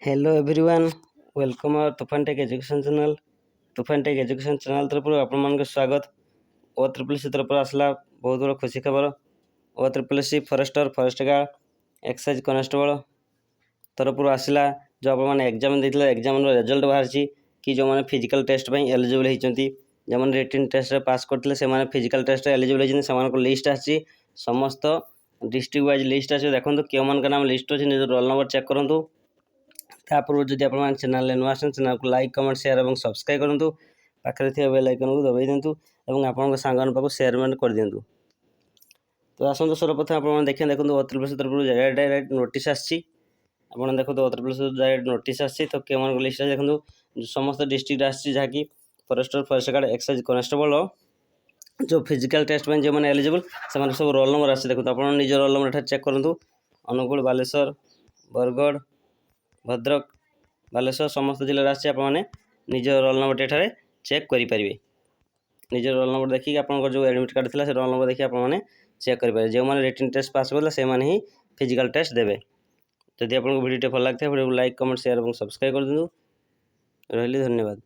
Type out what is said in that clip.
Hello everyone, welcome our तुफान take education channel. तुफान take education channel तरफ आपण स्वागत। ओ ट्रिपल सी तरफ आसला बहुत बड़ा खुशी खबर। O triple C forester forest guard excise constable तरफ आसला जो आप एग्जाम देते एग्जाम रिजल्ट बाहरी कि जो मैंने फिजिकल टेस्ट एलिजिबल होती जो मैंने रिटन टेस्ट पास करते से फिजिकल टेस्ट एलिजिबल होती लिस्ट आसी समस्त डिस्ट्रिक्ट वाइज लिस्ट आस देखो क्यों मान नाम लिस्ट अच्छी निज रोल नंबर चेक करूँ। पूर्व जब आप चैनल नुआ चैनल को लाइक कमेंट शेयर और सब्सक्राइब करूँ। पाखे थी बेल आइकन को दबाई दिंतु और आपण सांग पाक शेयर कर दिंतु। तो आसतु सर्वप्रथम आप देखिए देखो अत्रिपल तरफ डायरेक्ट नोटिस आसी आप देखो अत्रिपल डायरेक्ट नोटिस आसी तो क्यों लिस्ट देखो समस्त डिस्ट्रिक्ट आसी जहाँकि forester forest guard excise constable जो फिजिकल टेस्ट जो मैंने एलिजिबल से सब रोल नंबर आसी देखो आप निज रोल नंबर चेक करूँ। अनुगुल बालेश्वर बरगढ़ भद्रक बालेश्वर समस्त जिले आसी आप निज रोल नंबर एठारे चेक करेंगे। निज रोल नंबर देखिए आप जो एडमिट कार्ड था रोल नंबर देखिए आप चेक करेंगे। जो मैंने रिटन टेस्ट पास कले से ही फिजिकल टेस्ट देवे। जदि आपको वीडियो भल लगता है वीडियो को लाइक कमेंट शेयर और सब्सक्राइब कर दिंतु। रही धन्यवाद।